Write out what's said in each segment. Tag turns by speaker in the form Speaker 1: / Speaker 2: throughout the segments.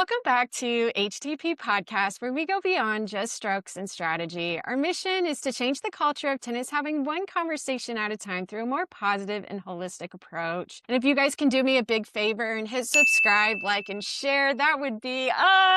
Speaker 1: Welcome back to HTP Podcast, where we go beyond just strokes and strategy. Our mission is to change the culture of tennis, having one conversation at a time through a more positive and holistic approach. And if you guys can do me a big favor and hit subscribe, like, and share, that would be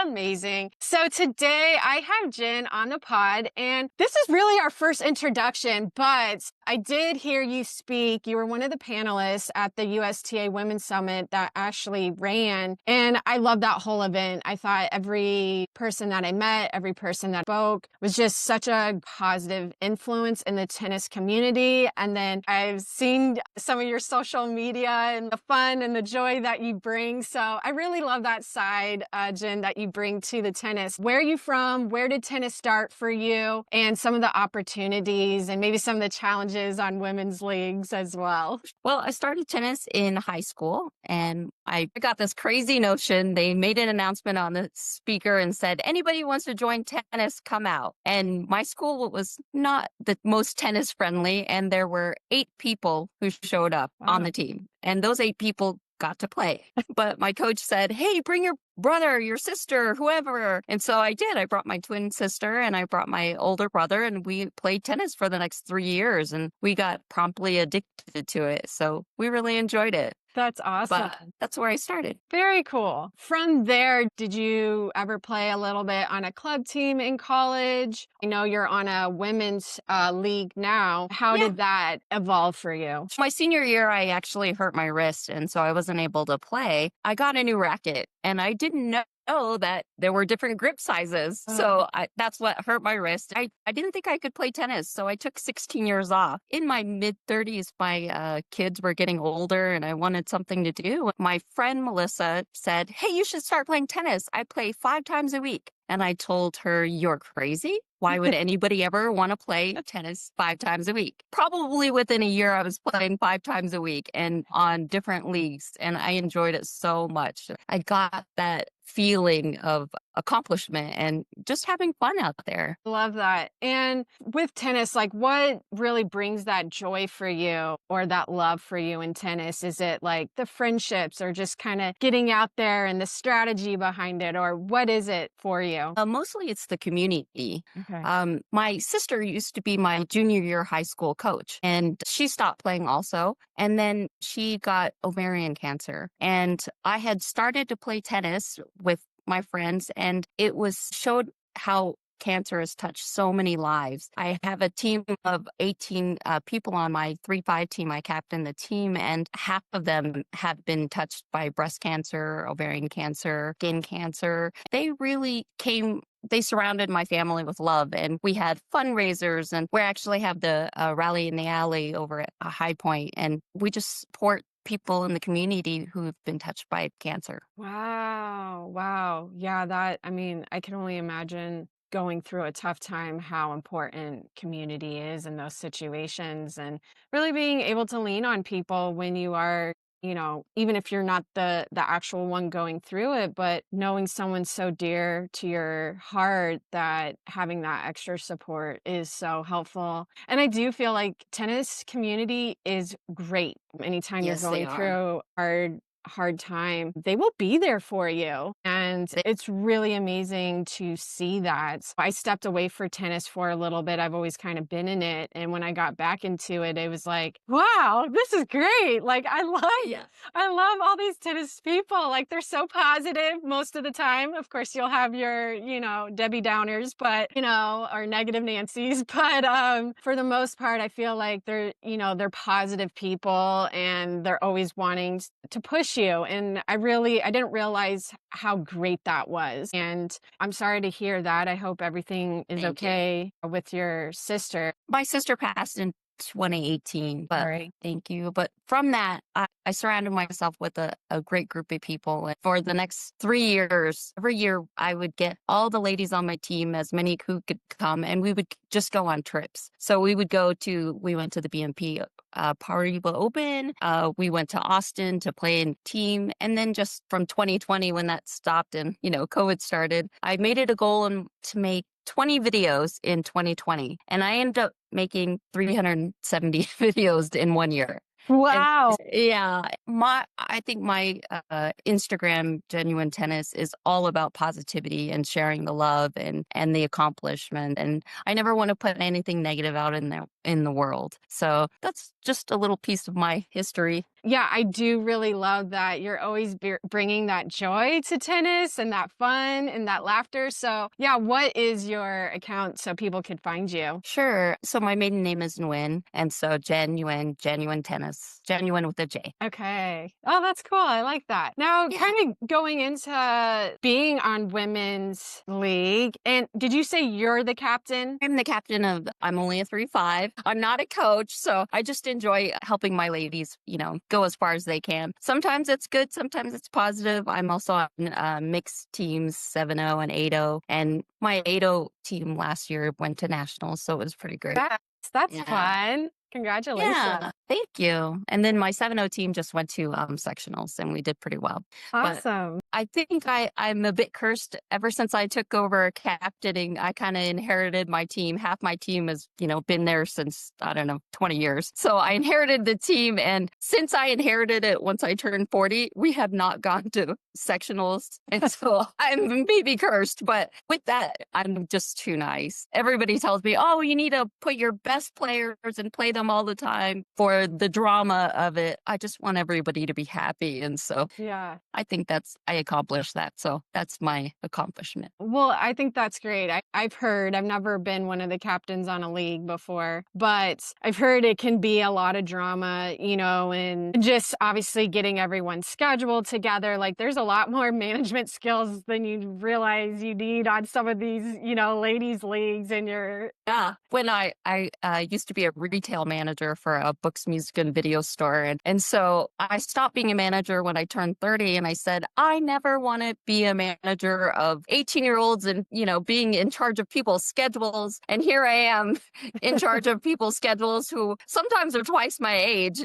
Speaker 1: amazing. So today I have Jen on the pod, and this is really our first introduction, but I did hear you speak. You were one of the panelists at the USTA Women's Summit that Ashley ran, and I love that whole event. I thought every person that I met, every person that spoke was just such a positive influence in the tennis community. And then I've seen some of your social media and the fun and the joy that you bring. So I really love that side, Jen, that you bring to the tennis. Where are you from? Where did tennis start for you? And some of the opportunities and maybe some of the challenges on women's leagues as well.
Speaker 2: Well, I started tennis in high school and I got this crazy notion. They made an announcement on the speaker and said, anybody who wants to join tennis, come out. And my school was not the most tennis friendly. And there were 8 people who showed up on the team. And those 8 people got to play. But my coach said, hey, bring your brother, your sister, whoever. And so I did. I brought my twin sister and I brought my older brother, and we played tennis for the next 3 years, and we got promptly addicted to it. So we really enjoyed it.
Speaker 1: That's awesome.
Speaker 2: But that's where I started.
Speaker 1: Very cool. From there, did you ever play a little bit on a club team in college? I know you're on a women's league now. How did that evolve for you?
Speaker 2: My senior year, I actually hurt my wrist, and so I wasn't able to play. I got a new racket, and I didn't know that there were different grip sizes. So that's what hurt my wrist. I didn't think I could play tennis. So I took 16 years off. In my mid-30s, my kids were getting older and I wanted something to do. My friend Melissa said, hey, you should start playing tennis. I play 5 times a week. And I told her, you're crazy. Why would anybody ever want to play tennis 5 times a week? Probably within a year, I was playing 5 times a week and on different leagues. And I enjoyed it so much. I got that feeling of accomplishment and just having fun out there.
Speaker 1: Love that. And with tennis, like what really brings that joy for you or that love for you in tennis? Is it like the friendships or just kind of getting out there and the strategy behind it? Or what is it for you?
Speaker 2: Mostly it's the community.
Speaker 1: Okay.
Speaker 2: My sister used to be my junior year high school coach, and she stopped playing also. And then she got ovarian cancer. And I had started to play tennis with my friends, and it was showed how cancer has touched so many lives. I have a team of 18 people on my 3-5 team. I captain the team, and half of them have been touched by breast cancer, ovarian cancer, skin cancer. They surrounded my family with love, and we had fundraisers, and we actually have the rally in the alley over at High Point, and we just support people in the community who've been touched by cancer.
Speaker 1: Wow. Wow. Yeah, I can only imagine going through a tough time, how important community is in those situations and really being able to lean on people when you are, even if you're not the actual one going through it, but knowing someone so dear to your heart that having that extra support is so helpful. And I do feel like tennis community is great. Anytime you're
Speaker 2: Yes, they
Speaker 1: going
Speaker 2: are.
Speaker 1: through hard time, they will be there for you. And it's really amazing to see that. I stepped away for tennis for a little bit. I've always kind of been in it. And when I got back into it, it was like, wow, this is great. Like I love all these tennis people. Like they're so positive most of the time. Of course, you'll have your, Debbie Downers, but, or negative Nancy's. But for the most part, I feel like they're positive people and they're always wanting to push you. And I didn't realize how great that was. And I'm sorry to hear that. I hope everything is
Speaker 2: Thank you.
Speaker 1: okay with your sister.
Speaker 2: My sister passed in 2018, but
Speaker 1: Right.
Speaker 2: thank you. But from that, I surrounded myself with a great group of people. And for the next 3 years, every year I would get all the ladies on my team, as many who could come, and we would just go on trips. So we went to the BMP Paribas Open. We went to Austin to play in team. And then just from 2020, when that stopped and, COVID started, I made it a goal to make 20 videos in 2020. And I ended up making 370 videos in 1 year. And
Speaker 1: Wow.
Speaker 2: yeah, I think my Instagram genuine tennis is all about positivity and sharing the love and the accomplishment. And I never want to put anything negative out in the world. So that's just a little piece of my history.
Speaker 1: Yeah, I do really love that you're always bringing that joy to tennis and that fun and that laughter. So, yeah, what is your account so people could find you?
Speaker 2: Sure. So my maiden name is Nguyen, and so genuine tennis, genuine with a J.
Speaker 1: Okay. Oh, that's cool. I like that. Now,
Speaker 2: Yeah.
Speaker 1: kind of going into being on women's league, and did you say you're the captain?
Speaker 2: I'm the captain of I'm only a 3-5. I'm not a coach, so I just enjoy helping my ladies, go as far as they can. Sometimes it's good, sometimes it's positive. I'm also on mixed teams 7-0 and 8-0, and my 8-0 team last year went to nationals, so it was pretty great.
Speaker 1: That's
Speaker 2: Yeah.
Speaker 1: fun. Congratulations.
Speaker 2: Yeah, thank you. And then my 7-0 team just went to sectionals and we did pretty well. But
Speaker 1: Awesome.
Speaker 2: I think I'm a bit cursed ever since I took over captaining. I kind of inherited my team. Half my team has, been there since, I don't know, 20 years. So I inherited the team. And since I inherited it, once I turned 40, we have not gone to sectionals. And so I'm maybe cursed, but with that, I'm just too nice. Everybody tells me, oh, you need to put your best players and play them all the time for the drama of it. I just want everybody to be happy. And so
Speaker 1: Yeah.
Speaker 2: I think I accomplished that. So that's my accomplishment.
Speaker 1: Well, I think that's great. I've heard, I've never been one of the captains on a league before, but I've heard it can be a lot of drama, and just obviously getting everyone's schedule together. Like there's a lot more management skills than you realize you need on some of these, ladies' leagues and your.
Speaker 2: Yeah. When I used to be a retail manager for a books, music, and video store. And so I stopped being a manager when I turned 30. And I said, I never want to be a manager of 18-year-olds and, being in charge of people's schedules. And here I am in charge of people's schedules who sometimes are twice my age.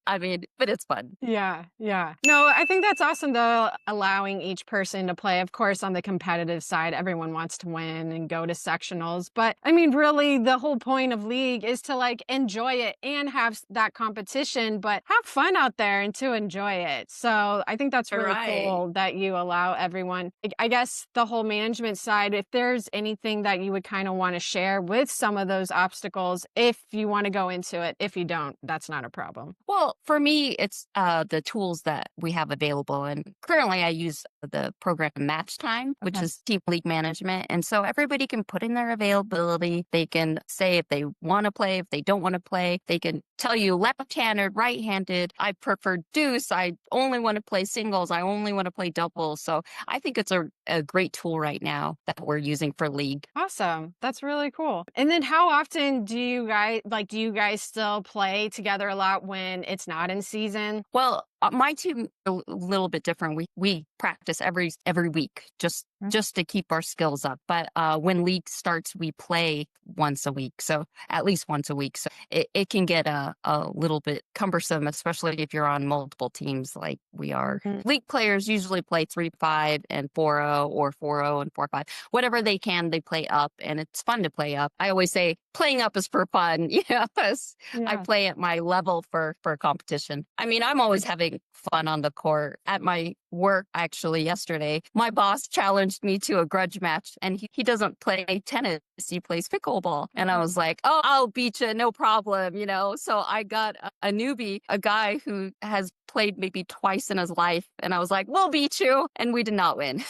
Speaker 2: I mean, but it's fun.
Speaker 1: Yeah, yeah. No, I think that's awesome though, allowing each person to play. Of course, on the competitive side, everyone wants to win and go to sectionals. But I mean, really, the whole point of league is to like enjoy it and have that competition, but have fun out there and to enjoy it. So I think that's really
Speaker 2: Right.
Speaker 1: cool that you allow everyone. I guess the whole management side, if there's anything that you would kind of want to share with some of those obstacles, if you want to go into it, if you don't, that's not a problem.
Speaker 2: Well, for me, it's the tools that we have available. And currently, I use the program Match Time, which
Speaker 1: Okay.
Speaker 2: is team league management. And so everybody can put in their availability. They can say if they want to play, if they don't want to play. They can tell you left-handed, right-handed. I prefer deuce. I only want to play singles. I only want to play doubles. So I think it's a great tool right now that we're using for league.
Speaker 1: Awesome. That's really cool. And then how often do you guys still play together a lot when it's not in season?
Speaker 2: Well, my team a little bit different. We practice every week just to keep our skills up. But when league starts, we play once a week, so at least once a week. So it can get a little bit cumbersome, especially if you're on multiple teams like we are.
Speaker 1: Mm.
Speaker 2: League players usually play 3-5 and 4-0 or 4-0 and 4-5, whatever they can. They play up, and it's fun to play up. I always say playing up is for fun. Yes, I
Speaker 1: Yeah.
Speaker 2: play at my level for competition. I mean, I'm always having fun on the court. At my work, actually, yesterday, my boss challenged me to a grudge match, and he doesn't play tennis. He plays pickleball. And I was like, oh, I'll beat you, no problem, So I got a newbie, a guy who has played maybe twice in his life. And I was like, we'll beat you. And we did not win.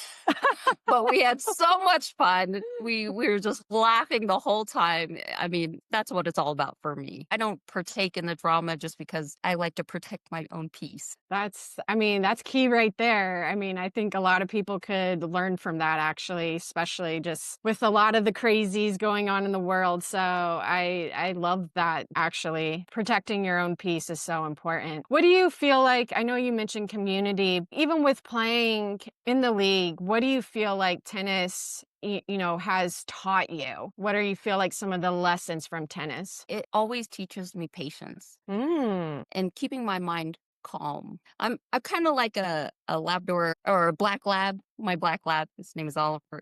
Speaker 2: But we had so much fun. We were just laughing the whole time. I mean, that's what it's all about for me. I don't partake in the drama just because I like to protect my own peace.
Speaker 1: That's key right there. I mean, I think a lot of people could learn from that actually, especially just with a lot of the crazies going on in the world. So I love that actually. Protecting your own peace is so important. What do you feel like? I know you mentioned community. Even with playing in the league, what do you feel like tennis has taught you? What do you feel like some of the lessons from tennis?
Speaker 2: It always teaches me patience
Speaker 1: Mm.
Speaker 2: and keeping my mind calm. I'm kind of like a Labrador or a black lab. My black lab, his name is Oliver.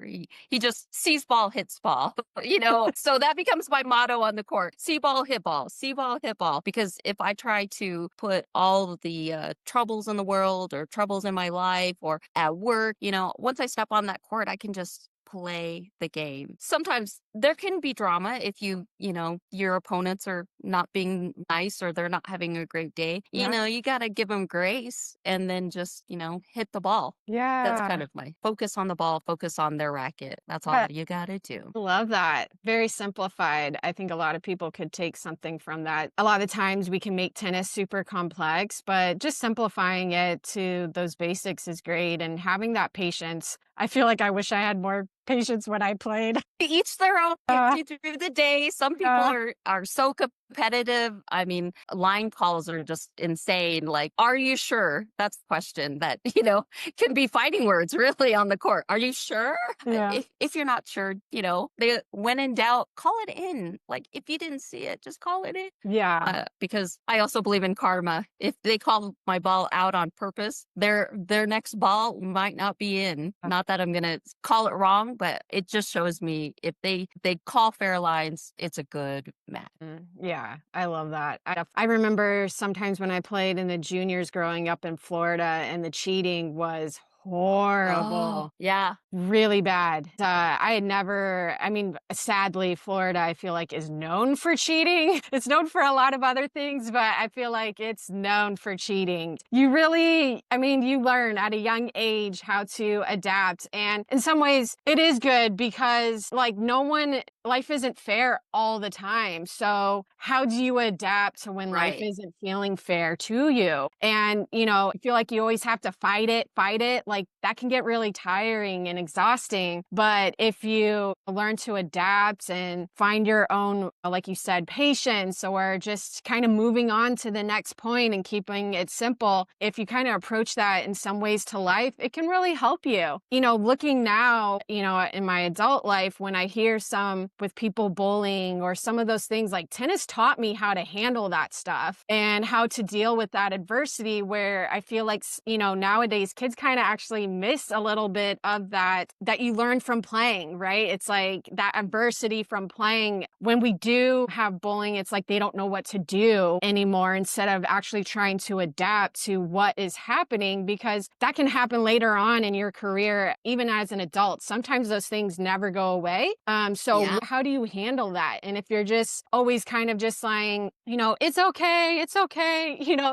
Speaker 2: He just sees ball, hits ball, So that becomes my motto on the court: see ball, hit ball, see ball, hit ball. Because if I try to put all of the troubles in the world or troubles in my life or at work, once I step on that court, I can just play the game. Sometimes there can be drama if your opponents are not being nice or they're not having a great day.
Speaker 1: Yeah.
Speaker 2: You got to give them grace and then just, hit the ball. That's kind
Speaker 1: Yeah.
Speaker 2: of my focus on the ball, focus on their racket. That's all you got to do.
Speaker 1: Love that. Very simplified. I think a lot of people could take something from that. A lot of times we can make tennis super complex, but just simplifying it to those basics is great. And having that patience. I feel like I wish I had more patience when I played.
Speaker 2: Each their own.
Speaker 1: Uh,
Speaker 2: Gets you through the day. Some people
Speaker 1: uh,
Speaker 2: are so competitive. I mean, line calls are just insane. Like, are you sure? That's the question that can be fighting words really on the court. Are you sure?
Speaker 1: yeah.
Speaker 2: If you're not sure, they when in doubt, call it in. Like if you didn't see it, just call it in.
Speaker 1: Yeah.
Speaker 2: Because I also believe in karma. If they call my ball out on purpose, their next ball might not be in. Not that I'm gonna call it wrong, but it just shows me if they call fair lines, it's a good match.
Speaker 1: Yeah, I love that. I remember sometimes when I played in the juniors growing up in Florida and the cheating was
Speaker 2: Oh,
Speaker 1: horrible.
Speaker 2: yeah.
Speaker 1: Really bad. I had never, I mean, sadly, Florida, I feel like is known for cheating. It's known for a lot of other things, but I feel like it's known for cheating. You really, I mean, you learn at a young age how to adapt. And in some ways, it is good because, like, life isn't fair all the time. So, how do you adapt to when life
Speaker 2: Right.
Speaker 1: isn't feeling fair to you? And, I feel like you always have to fight it. Like, that can get really tiring and exhausting. But if you learn to adapt and find your own, like you said, patience, or just kind of moving on to the next point and keeping it simple, if you kind of approach that in some ways to life, it can really help you. Looking now, in my adult life, when I hear some with people bullying or some of those things, like tennis taught me how to handle that stuff and how to deal with that adversity, where I feel like, nowadays kids kind of actually miss a little bit of that you learn from playing, right? It's like that adversity from playing. When we do have bullying, it's like they don't know what to do anymore, instead of actually trying to adapt to what is happening, because that can happen later on in your career, even as an adult. Sometimes those things never go away. So
Speaker 2: Yeah.
Speaker 1: how do you handle that? And if you're just always kind of just saying, it's okay,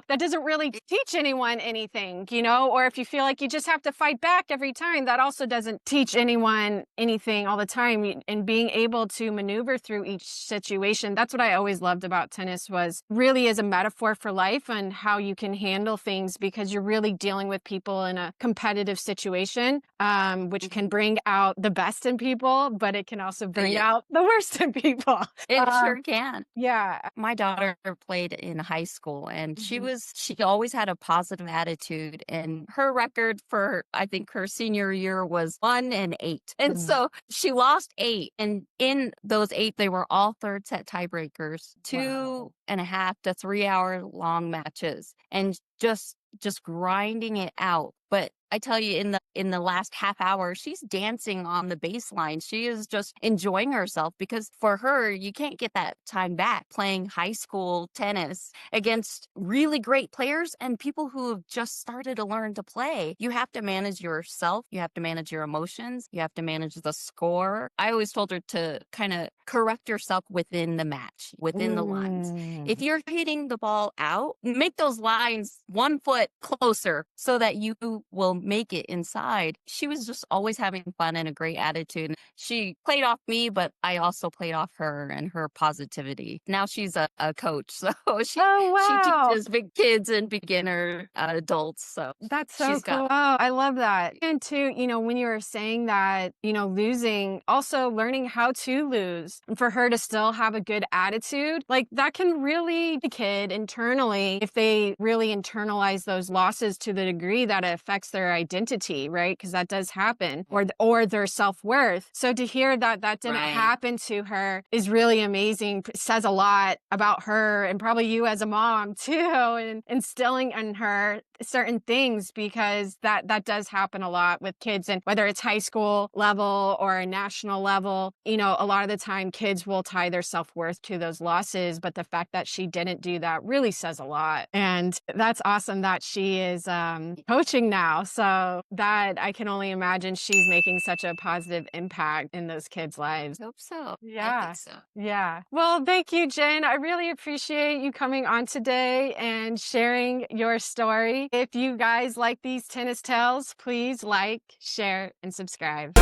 Speaker 1: that doesn't really teach anyone anything, or if you feel like you just have to fight back every time, that also doesn't teach anyone anything all the time. And being able to maneuver through each situation, that's what I always loved about tennis, was really as a metaphor for life and how you can handle things, because you're really dealing with people in a competitive situation, which can bring out the best in people, but it can also bring
Speaker 2: Yeah.
Speaker 1: out the worst in people.
Speaker 2: It sure can.
Speaker 1: Yeah.
Speaker 2: My daughter played in high school and
Speaker 1: Mhm.
Speaker 2: she always had a positive attitude, and her record for, I think, her senior year was 1-8. And so she lost 8. And in those 8, they were all third set tiebreakers,
Speaker 1: Wow.
Speaker 2: 2.5 to 3 hour long matches, and just grinding it out. But I tell you, in the last half hour, she's dancing on the baseline. She is just enjoying herself, because for her, you can't get that time back playing high school tennis against really great players and people who have just started to learn to play. You have to manage yourself. You have to manage your emotions. You have to manage the score. I always told her to kind of correct yourself within the match, within the lines. If
Speaker 1: Mm.
Speaker 2: you're hitting the ball out, make those lines 1 foot closer so that you will make it inside. She was just always having fun and a great attitude. She played off me, but I also played off her and her positivity. Now she's a coach, so
Speaker 1: Oh,
Speaker 2: she
Speaker 1: wow.
Speaker 2: teaches big kids and beginner adults. So
Speaker 1: That's so
Speaker 2: she's got.
Speaker 1: cool. Oh, I love that. And too, when you were saying that, losing, also learning how to lose, and for her to still have a good attitude, like that can really the kid internally, if they really internalize those losses to the degree that it affects their their identity, right? Because that does happen, or their self-worth. So to hear that that didn't happen to her is really amazing. It says a lot about her and probably you as a mom too, and instilling in her certain things, because that does happen a lot with kids. And whether it's high school level or a national level, you know, a lot of the time kids will tie their self-worth to those losses. But the fact that she didn't do that really says a lot. And that's awesome that she is coaching now. So that I can only imagine she's making such a positive impact in those kids' lives.
Speaker 2: I hope so.
Speaker 1: Yeah.
Speaker 2: I think so.
Speaker 1: Yeah. Well, thank you, Jen. I really appreciate you coming on today and sharing your story. If you guys like these tennis tales, please like, share, and subscribe.